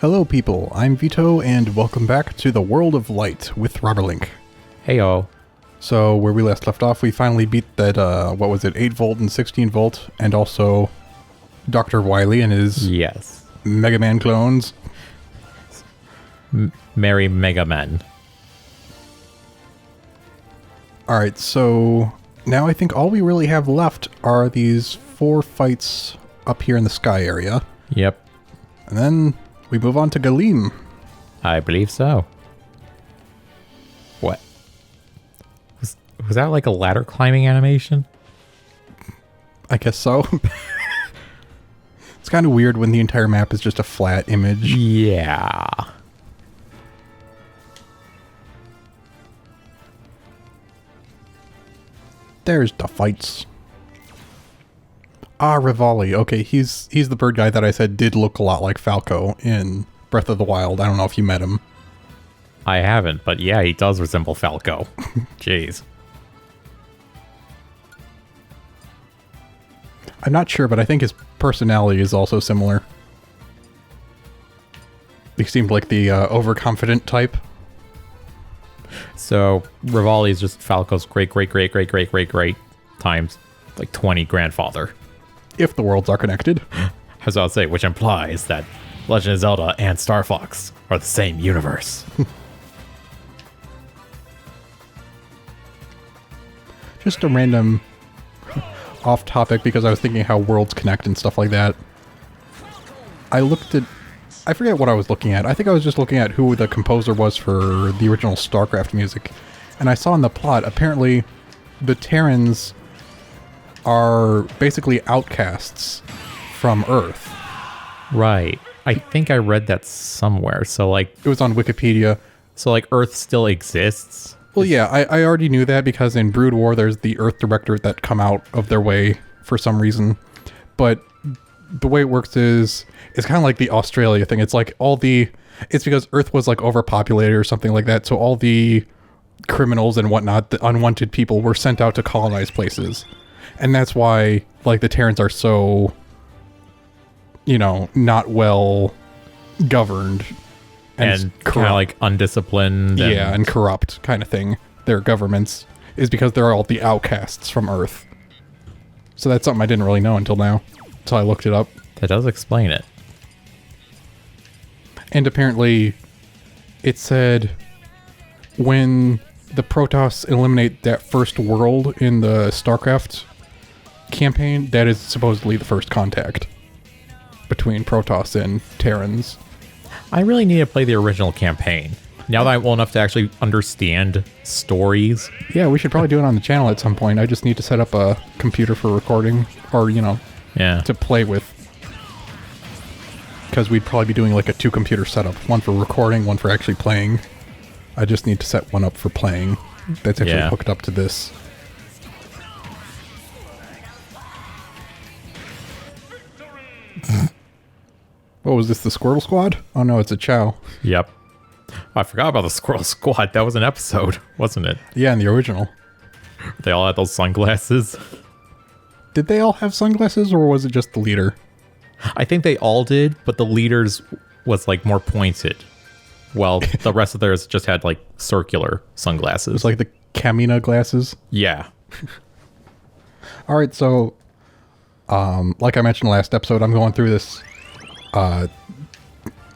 Hello people, I'm Vito and welcome back to the World of Light with Roberlink. Heyo. So where we last left off, we finally beat that, 8 volt and 16 volt, and also Dr. Wily and his Mega Man clones. Merry Mega Men. Alright, so now I think all we really have left are these 4 fights up here in the sky area. Yep. And then we move on to Galeem. I believe so. What? Was that like a ladder climbing animation? I guess so. It's kind of weird when the entire map is just a flat image. Yeah. There's the fights. Ah, Rivali. Okay, he's the bird guy that I said did look a lot like Falco in Breath of the Wild. I don't know if you met him. I haven't, but yeah, he does resemble Falco. Jeez. I'm not sure, but I think his personality is also similar. He seemed like the overconfident type. So, Rivali is just Falco's great times like 20 grandfather. If the worlds are connected. As I'll say, which implies that Legend of Zelda and Star Fox are the same universe. Just a random off topic because I was thinking how worlds connect and stuff like that. I forget what I was looking at. I think I was just looking at who the composer was for the original StarCraft music. And I saw in the plot, apparently the Terrans are basically outcasts from Earth. Right. I think I read that somewhere. So like it was on Wikipedia. So like Earth still exists? Well, yeah, I already knew that because in Brood War there's the Earth Director that come out of their way for some reason. But the way it works is it's kind of like the Australia thing. It's like it's because Earth was like overpopulated or something like that. So all the criminals and whatnot, the unwanted people, were sent out to colonize places. And that's why, like, the Terrans are so, not well governed. And kind of, like, undisciplined. Yeah, and corrupt kind of thing. Their governments is because they're all the outcasts from Earth. So that's something I didn't really know until now. Until I looked it up. That does explain it. And apparently, it said when the Protoss eliminate that first world in the StarCraft campaign, that is supposedly the first contact between Protoss and Terrans. I really need to play the original campaign. Now that I'm well enough to actually understand stories. Yeah, we should probably do it on the channel at some point. I just need to set up a computer for recording or, to play with. Because we'd probably be doing like a 2-computer setup. One for recording, one for actually playing. I just need to set one up for playing. That's actually hooked up to this. What was this, the Squirtle Squad? Oh no, it's a Chow. Yep. I forgot about the Squirrel Squad. That was an episode, wasn't it? Yeah, in the original. They all had those sunglasses. Did they all have sunglasses, or was it just the leader? I think they all did, but the leader's was like more pointed. Well, the rest of theirs just had like circular sunglasses. It was like the Kamina glasses? Yeah. Alright, so like I mentioned last episode, I'm going through this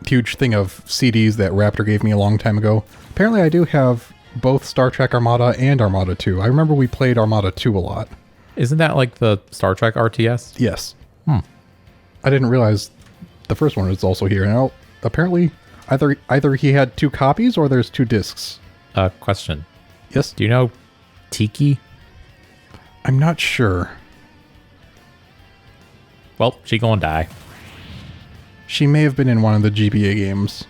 huge thing of CDs that Raptor gave me a long time ago. Apparently I do have both Star Trek Armada and Armada 2. I remember we played Armada 2 a lot. Isn't that like the Star Trek RTS? Yes. I didn't realize the first one was also here. Now, apparently either he had 2 copies or there's 2 discs. Question. Yes? Do you know Tiki? I'm not sure. Well, she gonna die. She may have been in one of the GBA games.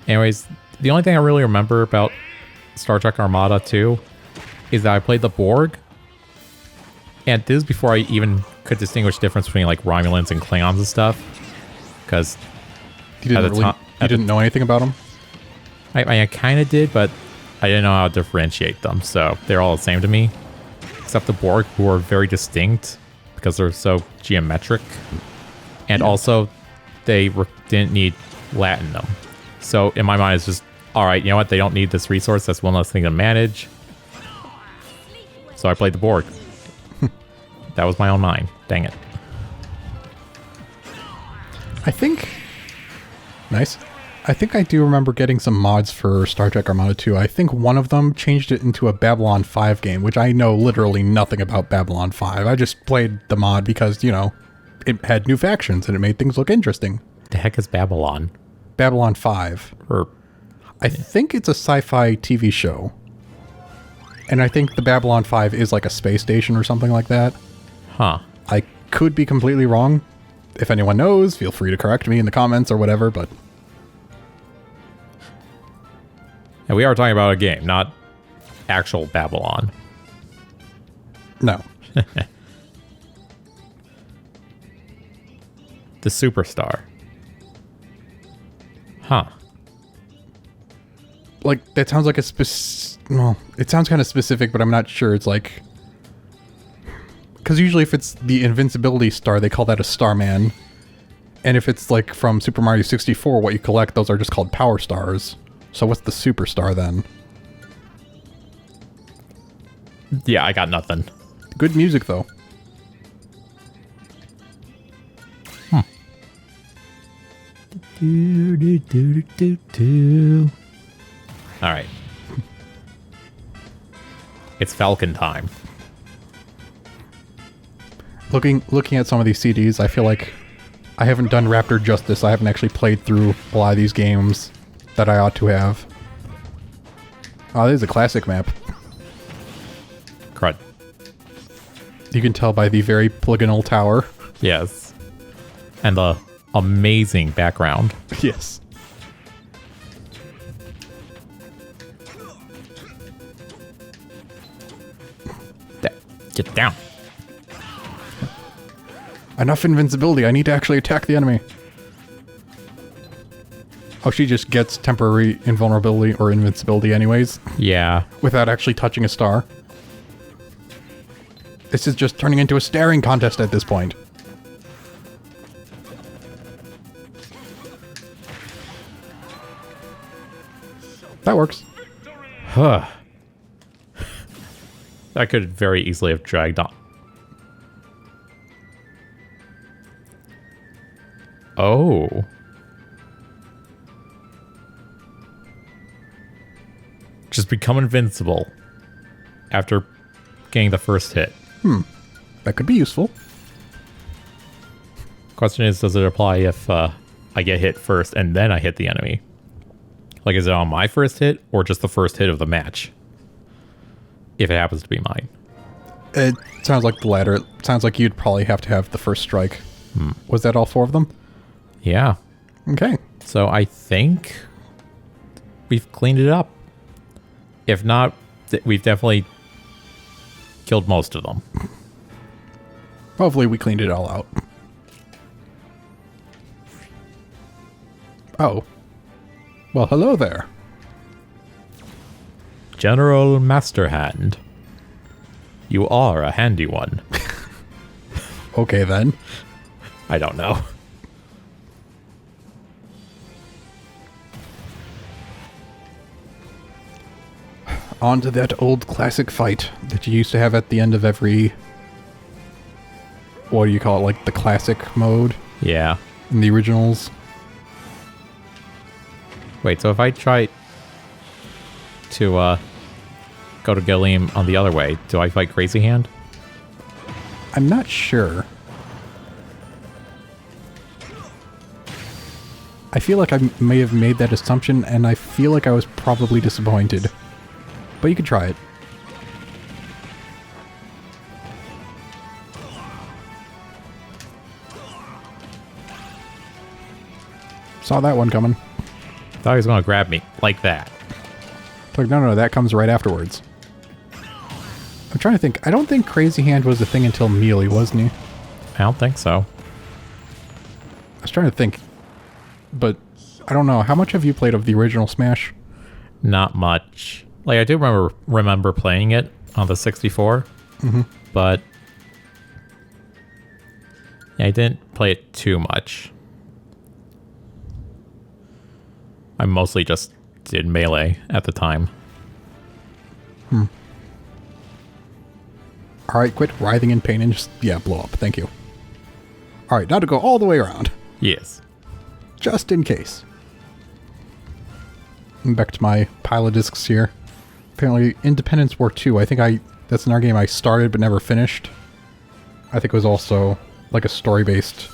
Anyways, the only thing I really remember about Star Trek Armada 2 is that I played the Borg. And this is before I even could distinguish the difference between like Romulans and Klingons and stuff. Because you didn't know anything about them? I kind of did, but I didn't know how to differentiate them. So they're all the same to me. Except the Borg, who are very distinct because they're so geometric. And also, they didn't need Latinum. So in my mind, it's just, all right, you know what? They don't need this resource. That's one less thing to manage. So I played the Borg. That was my own mind. Dang it. I think... Nice. I think I do remember getting some mods for Star Trek Armada 2. I think one of them changed it into a Babylon 5 game, which I know literally nothing about Babylon 5. I just played the mod because, you know, it had new factions and it made things look interesting. The heck is Babylon? Babylon 5. I think it's a sci-fi TV show. And I think the Babylon 5 is like a space station or something like that. Huh. I could be completely wrong. If anyone knows, feel free to correct me in the comments or whatever, but... And we are talking about a game, not actual Babylon. No. The Superstar. Huh. Like, that sounds like a well, it sounds kind of specific, but I'm not sure. It's like... Because usually if it's the Invincibility Star, they call that a Starman. And if it's like from Super Mario 64, what you collect, those are just called Power Stars. So what's the Superstar then? Yeah, I got nothing. Good music, though. All right. It's Falcon time. Looking at some of these CDs, I feel like I haven't done Raptor justice. I haven't actually played through a lot of these games that I ought to have. Oh, there's a classic map. Crud. You can tell by the very polygonal tower. Yes. And the amazing background. Yes. Get down. Enough invincibility. I need to actually attack the enemy. Oh, she just gets temporary invulnerability or invincibility anyways. Yeah. Without actually touching a star. This is just turning into a staring contest at this point. That works. Huh. That could very easily have dragged on. Oh. Just become invincible after getting the first hit. That could be useful. Question is, does it apply if I get hit first and then I hit the enemy? Like, is it on my first hit or just the first hit of the match? If it happens to be mine. It sounds like the latter. It sounds like you'd probably have to have the first strike. Was that all 4 of them? Yeah. Okay. So I think we've cleaned it up. If not, we've definitely killed most of them. Hopefully we cleaned it all out. Oh. Well, hello there. General Masterhand. You are a handy one. Okay, then. I don't know. On to that old classic fight that you used to have at the end of every... What do you call it? Like the classic mode Yeah. in the originals? Wait, so if I try to go to Galeem on the other way, do I fight Crazy Hand? I'm not sure. I feel like I may have made that assumption, and I feel like I was probably disappointed. But you could try it. Saw that one coming. Thought he was going to grab me like that. Like, no, that comes right afterwards. I'm trying to think. I don't think Crazy Hand was a thing until Melee, wasn't he? I don't think so. I was trying to think. But I don't know. How much have you played of the original Smash? Not much. Like, I do remember playing it on the 64, but Yeah, I didn't play it too much. I mostly just did Melee at the time. Alright, quit writhing in pain and just, yeah, blow up. Thank you. Alright, now to go all the way around. Yes. Just in case. Back to my pile of discs here. Apparently, Independence War 2. I think that's another game I started but never finished. I think it was also like a story-based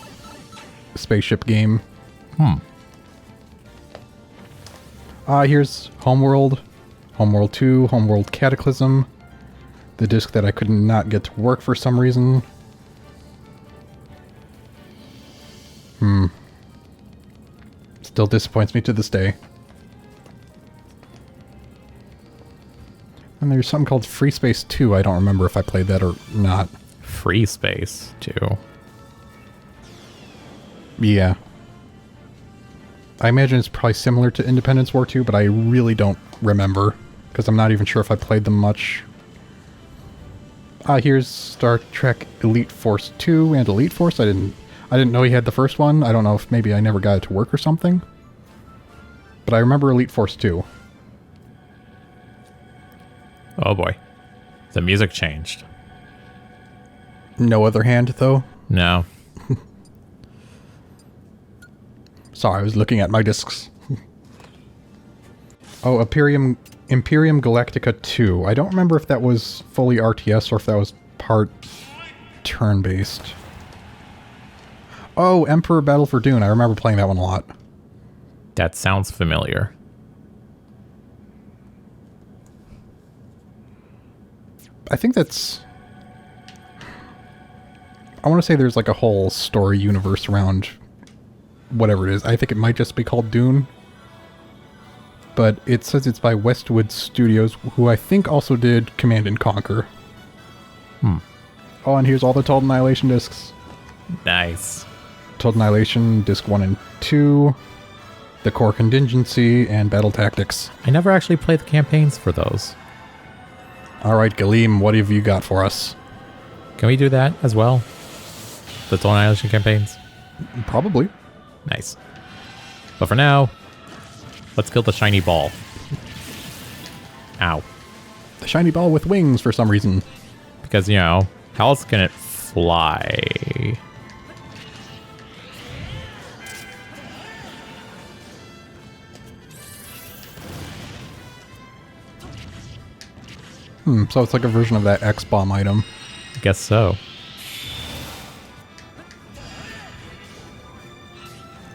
spaceship game. Here's Homeworld, Homeworld 2, Homeworld Cataclysm. The disc that I could not get to work for some reason. Still disappoints me to this day. And there's something called Free Space 2. I don't remember if I played that or not. Free Space, too. Yeah. I imagine it's probably similar to Independence War 2, but I really don't remember. Because I'm not even sure if I played them much. Here's Star Trek Elite Force 2 and Elite Force. I didn't know he had the first one. I don't know if maybe I never got it to work or something. But I remember Elite Force 2. Oh boy. The music changed. No other hand, though? No. Sorry, I was looking at my discs. Oh, Imperium Galactica 2. I don't remember if that was fully RTS or if that was part turn-based. Oh, Emperor Battle for Dune. I remember playing that one a lot. That sounds familiar. I think that's... I want to say there's like a whole story universe around whatever it is. I think it might just be called Dune. But it says it's by Westwood Studios, who I think also did Command and Conquer. Oh, and here's all the Total Annihilation discs. Nice. Total Annihilation, Disc 1 and 2, The Core Contingency, and Battle Tactics. I never actually played the campaigns for those. Alright, Galeem, what have you got for us? Can we do that as well? The Total Annihilation campaigns? Probably. Nice. But for now, let's kill the shiny ball. Ow. The shiny ball with wings for some reason. Because, you know, how else can it fly? So it's like a version of that X-Bomb item. I guess so.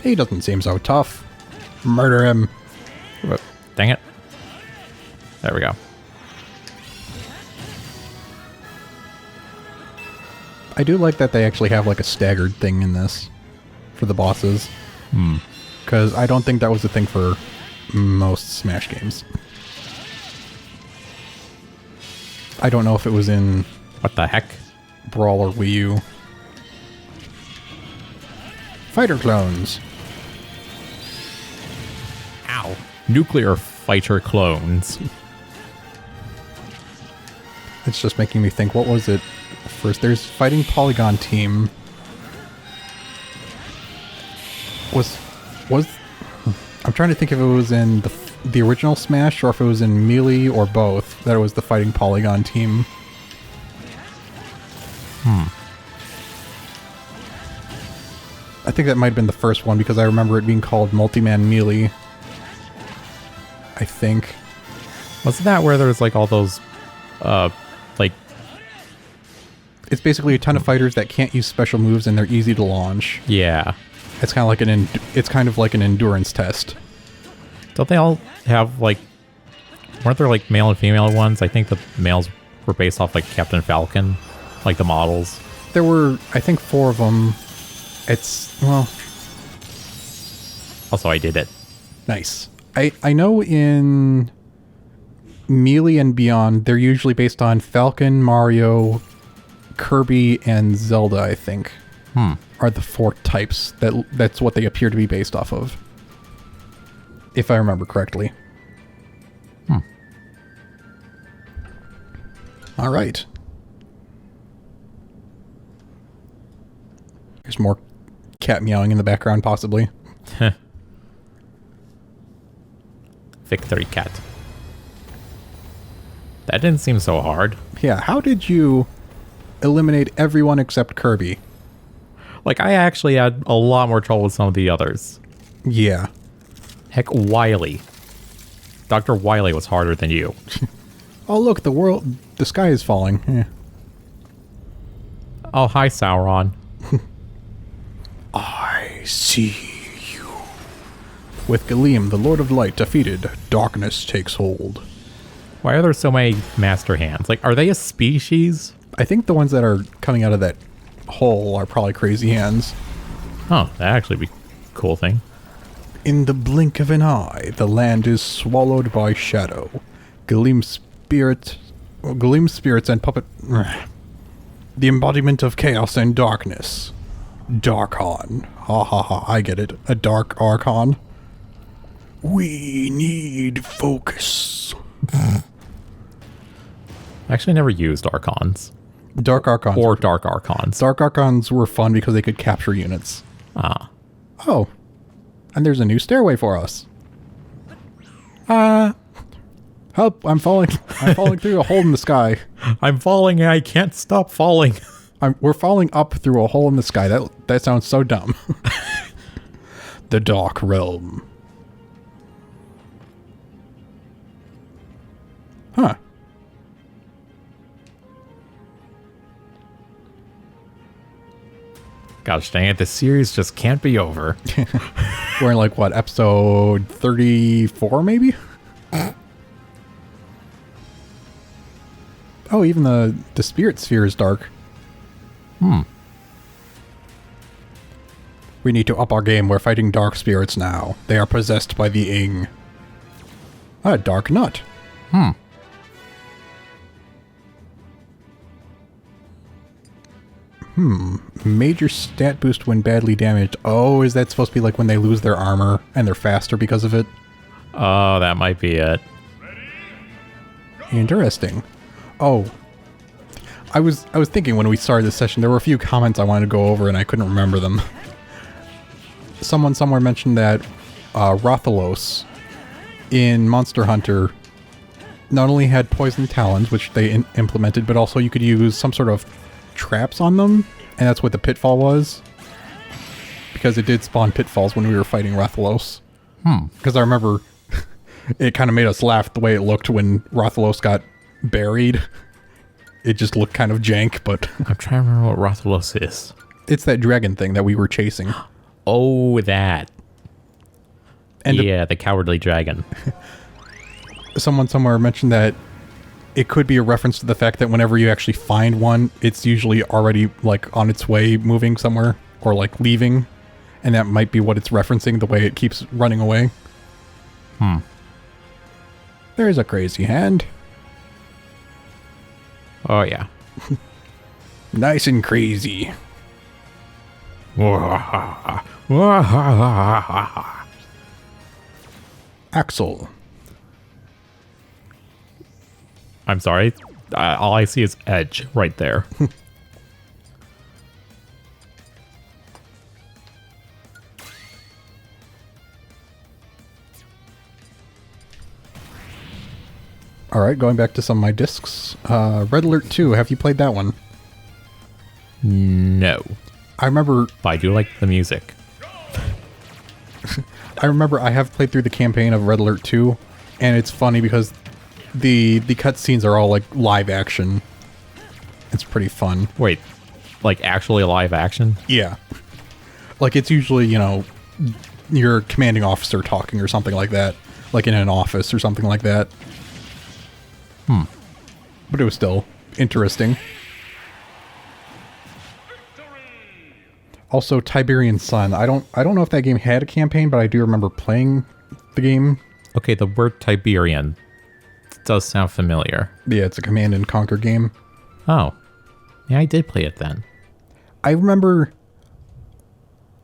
He doesn't seem so tough. Murder him. Whoop. Dang it. There we go. I do like that they actually have like a staggered thing in this for the bosses. Because I don't think that was a thing for most Smash games. I don't know if it was in What the heck? Brawl or Wii U. Fighter clones. Ow. Nuclear fighter clones. It's just making me think, what was it first? There's Fighting Polygon Team. I'm trying to think if it was in the original Smash or if it was in Melee or both. That it was the Fighting Polygon Team. I think that might have been the first one because I remember it being called Multi-Man Melee. I think. Wasn't that where there's like all those, like... It's basically a ton of fighters that can't use special moves and they're easy to launch. Yeah. It's kind of like an endurance test. Don't they all have like... Weren't there like male and female ones? I think the males were based off like Captain Falcon. Like the models. There were, I think, 4 of them. It's, well... Also, I did it. Nice. I know in Melee and Beyond, they're usually based on Falcon, Mario, Kirby, and Zelda, I think. Are the 4 types. That's what they appear to be based off of. If I remember correctly. All right. There's more cat meowing in the background, possibly. Victory cat. That didn't seem so hard. Yeah, how did you eliminate everyone except Kirby? Like, I actually had a lot more trouble with some of the others. Yeah. Heck, Wily. Dr. Wily was harder than you. Oh, look, the sky is falling. Eh. Oh, hi, Sauron. I see you. With Galeem, the Lord of Light, defeated, darkness takes hold. Why are there so many master hands? Like, are they a species? I think the ones that are coming out of that hole are probably crazy hands. Oh, that'd actually be a cool thing. In the blink of an eye, the land is swallowed by shadow. Galeem's spirits and puppet... The embodiment of chaos and darkness. Darkon. Ha ha ha, I get it. A dark archon. We need focus. I actually never used Archons. Dark archons. Or Dark Archons. Dark archons were fun because they could capture units. Ah. Oh. And there's a new stairway for us. Help, I'm falling. I'm falling through a hole in the sky. I'm falling and I can't stop falling. We're falling up through a hole in the sky. That sounds so dumb. The Dark Realm. Huh. Gosh dang it, this series just can't be over. We're in like, what, episode 34 maybe? Oh, even the spirit sphere is dark. We need to up our game. We're fighting dark spirits now. They are possessed by the Ing. A dark nut. Major stat boost when badly damaged. Oh, is that supposed to be like when they lose their armor and they're faster because of it? Oh, that might be it. Interesting. Oh. I was thinking when we started this session, there were a few comments I wanted to go over and I couldn't remember them. Someone somewhere mentioned that Rathalos in Monster Hunter not only had poison talons, which they implemented, but also you could use some sort of traps on them, and that's what the pitfall was. Because it did spawn pitfalls when we were fighting Rathalos. Because I remember it kind of made us laugh the way it looked when Rathalos got buried. It just looked kind of jank, but... I'm trying to remember what Rathalos is. It's that dragon thing that we were chasing. Oh, that. And yeah, the cowardly dragon. Someone somewhere mentioned that it could be a reference to the fact that whenever you actually find one, it's usually already, like, on its way moving somewhere, or, like, leaving. And that might be what it's referencing, the way it keeps running away. There's a crazy hand. Oh, yeah. Nice and crazy. Axel. I'm sorry. All I see is Edge right there. Alright, going back to some of my discs. Red Alert 2, have you played that one? No. I remember... But I do like the music. I remember I have played through the campaign of Red Alert 2, and it's funny because the cutscenes are all, like, live action. It's pretty fun. Wait, like actually live action? Yeah. Like, it's usually, you know, your commanding officer talking or something like that. Like in an office or something like that. But it was still interesting. Also, Tiberian Sun. I don't know if that game had a campaign, but I do remember playing the game. Okay, the word Tiberian does sound familiar. Yeah, it's a Command and Conquer game. Oh. Yeah, I did play it then. I remember...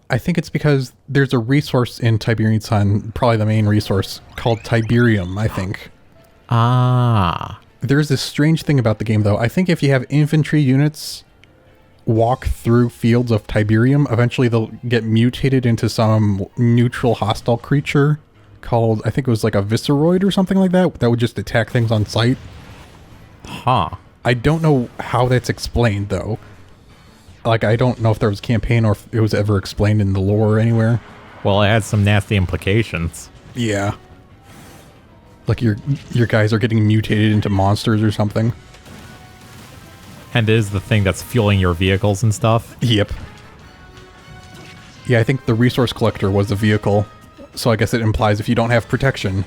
I think it's because there's a resource in Tiberian Sun, probably the main resource, called Tiberium, I think. Ah. There's this strange thing about the game, though. I think if you have infantry units walk through fields of Tiberium, eventually they'll get mutated into some neutral hostile creature called, I think it was like a Visceroid or something like that, that would just attack things on sight. Huh. I don't know how that's explained, though. Like, I don't know if there was a campaign or if it was ever explained in the lore anywhere. Well, it has some nasty implications. Yeah. Like, your guys are getting mutated into monsters or something. And it is the thing that's fueling your vehicles and stuff. Yep. Yeah, I think the resource collector was the vehicle. So I guess it implies if you don't have protection,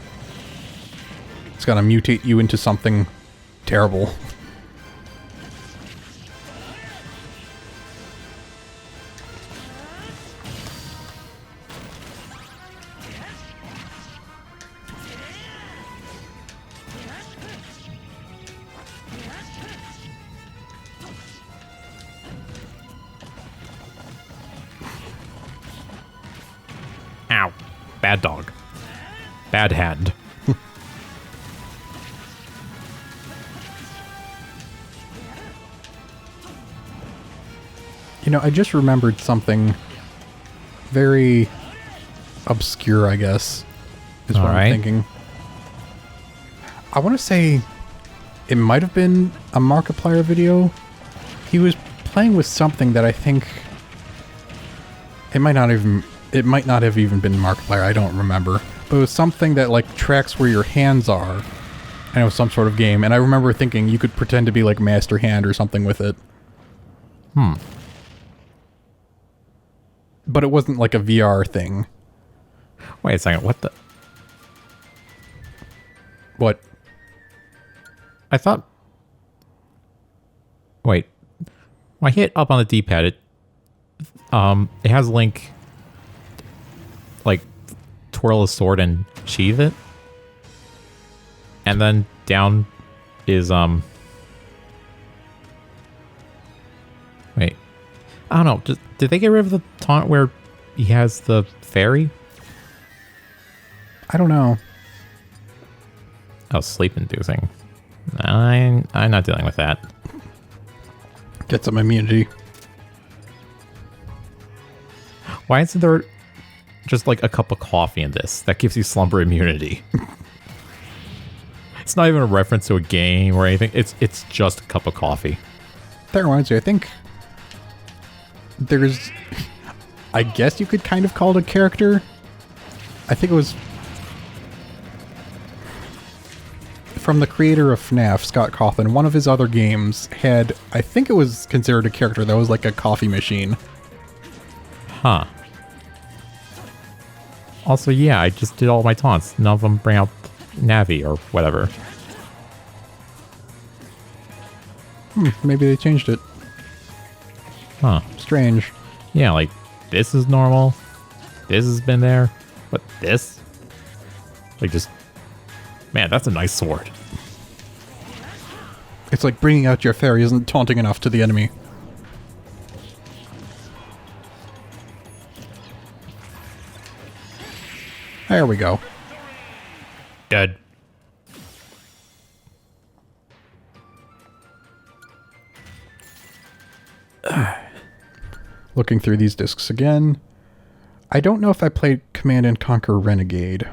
it's gonna mutate you into something terrible. Ow. Bad dog. Bad hand. You know, I just remembered something very obscure, I guess, is what I'm thinking. I want to say it might have been a Markiplier video. He was playing with something that I think it might not have even been Markiplier, I don't remember. But it was something that like tracks where your hands are. And it was some sort of game, and I remember thinking you could pretend to be like Master Hand or something with it. But it wasn't like a VR thing. Wait a second, what the? What? I thought... Wait. When I hit up on the D-pad, it has Link, like, twirl his sword and sheathe it. And then down is, Wait. I don't know. Did they get rid of the taunt where he has the fairy? I don't know. Oh, sleep-inducing. I'm not dealing with that. Get some immunity. Why isn't there just like a cup of coffee in this that gives you slumber immunity? It's not even a reference to a game or anything. It's just a cup of coffee. That reminds me, I think there's... I guess you could kind of call it a character. I think it was from the creator of FNAF, Scott Cawthon. One of his other games had, I think it was considered a character that was like a coffee machine. Huh. Also, yeah, I just did all my taunts. None of them bring out Navi or whatever. Maybe they changed it. Huh. Strange. Yeah, like, this is normal. This has been there. But this? Like, just... Man, that's a nice sword. It's like bringing out your fairy isn't taunting enough to the enemy. There we go. Dead. Looking through these discs again. I don't know if I played Command & Conquer Renegade.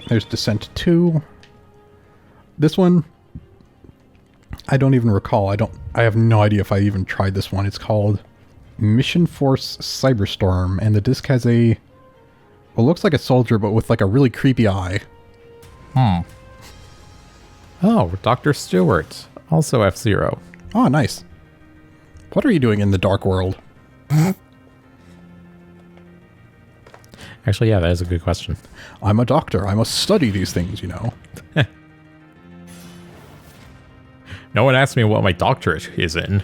There's Descent 2. This one, I don't even recall. I have no idea if I even tried this one. It's called Mission Force Cyberstorm, and the disc has a... Well, looks like a soldier, but with like a really creepy eye. Oh, Dr. Stewart. Also F-Zero. Oh, nice. What are you doing in the Dark World? Actually, yeah, that is a good question. I'm a doctor. I must study these things, you know. No one asked me what my doctorate is in.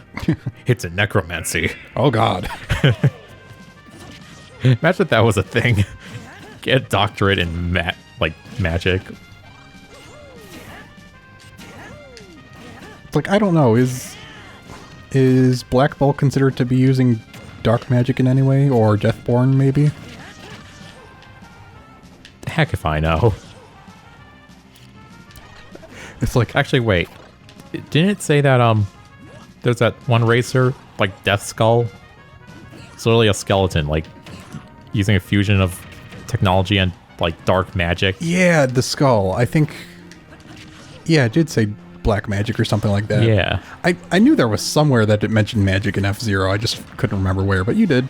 It's in necromancy. Oh, God. Imagine if that was a thing. Get a doctorate in magic. It's like, I don't know. Is Black Bolt considered to be using dark magic in any way? Or Deathborn, maybe? Heck if I know. It's like... Actually, wait. Didn't it say that, There's that one racer, like Death Skull. It's literally a skeleton, like using a fusion of technology and like dark magic. Yeah, the skull. I think. Yeah, it did say black magic or something like that. Yeah. I knew there was somewhere that it mentioned magic in F-Zero. I just couldn't remember where, but you did.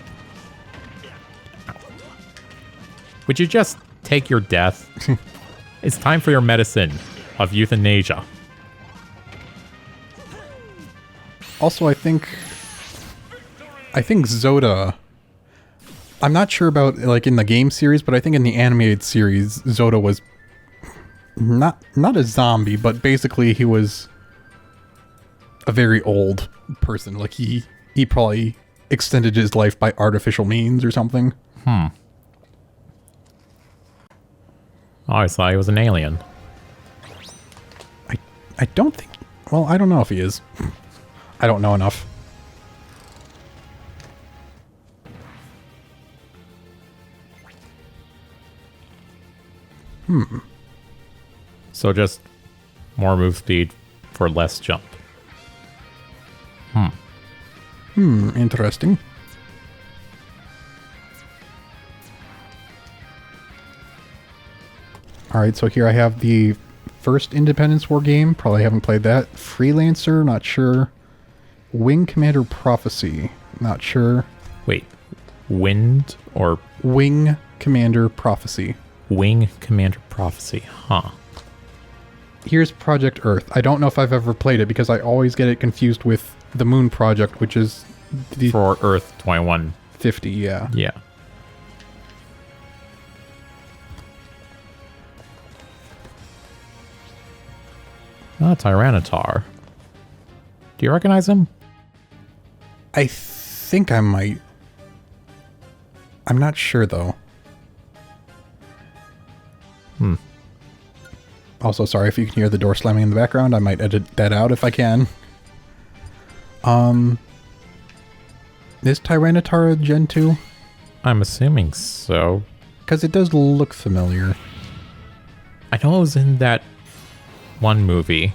Would you just take your death? It's time for your medicine of euthanasia. Also, I think Zoda. I'm not sure about like in the game series, but I think in the animated series, Zoda was not a zombie, but basically he was a very old person. Like he probably extended his life by artificial means or something. I always thought he was an alien. I don't think. Well, I don't know if he is. I don't know enough. So just more move speed for less jump. Interesting. Alright, so here I have the first Independence War game. Probably haven't played that. Freelancer, not sure. Wing Commander Prophecy, not sure. Wait, Wind or Wing Commander Prophecy. Wing Commander Prophecy? Huh. Here's Project Earth. I don't know if I've ever played it because I always get it confused with the Moon Project, which is the For Earth 2150, yeah. Yeah. Ah, Tyranitar. Do you recognize him? I think I might. I'm not sure though. Also, sorry if you can hear the door slamming in the background. I might edit that out if I can. Is Tyranitar a Gen 2? I'm assuming so. Because it does look familiar. I know it was in that one movie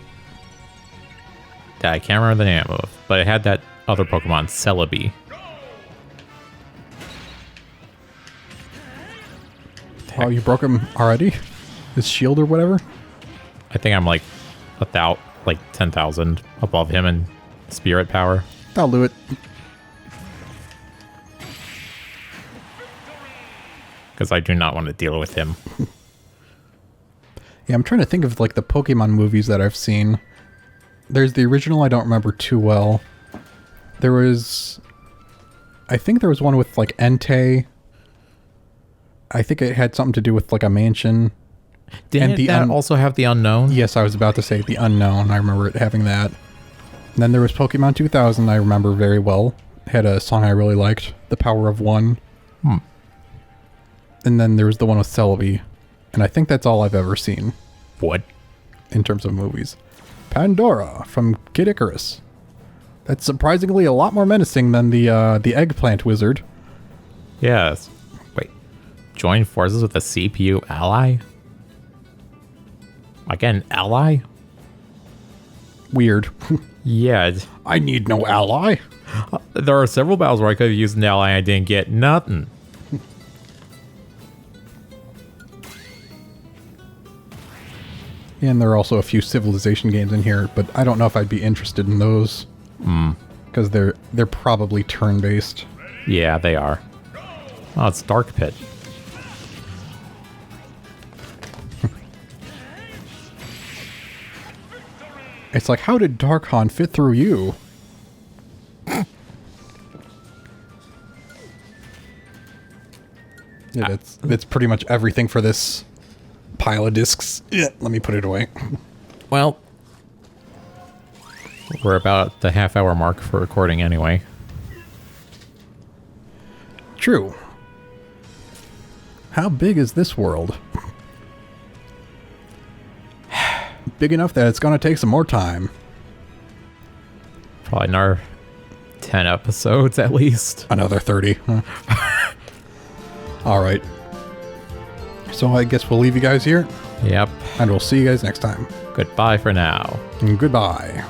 that I can't remember the name of, but it had that other Pokemon, Celebi. Oh, you broke him already? His shield or whatever? I think I'm like 10,000 above him in spirit power. I'll do it. Because I do not want to deal with him. Yeah, I'm trying to think of like the Pokemon movies that I've seen. There's the original I don't remember too well. I think there was one with like Entei. I think it had something to do with like a mansion. Didn't that also have the Unknown? Yes, I was about to say the Unknown. I remember it having that. And then there was Pokemon 2000 I remember very well. It had a song I really liked, The Power of One. And then there was the one with Celebi. And I think that's all I've ever seen. What? In terms of movies. Pandora from Kid Icarus. That's surprisingly a lot more menacing than the Eggplant Wizard. Yes. Wait. Join forces with a CPU ally? Again, ally? Weird. Yeah. I need no ally. There are several battles where I could have used an ally and I didn't get nothing. And there are also a few Civilization games in here, but I don't know if I'd be interested in those. Because they're probably turn-based. Yeah, they are. Oh, it's Dark Pit. It's like, how did Darkhan fit through you? Yeah, that's pretty much everything for this pile of discs. Yeah, let me put it away. Well, we're about the half-hour mark for recording anyway. True. How big is this world? Big enough that it's going to take some more time. Probably another 10 episodes at least. Another 30. Huh? All right. So I guess we'll leave you guys here. Yep. And we'll see you guys next time. Goodbye for now. And goodbye.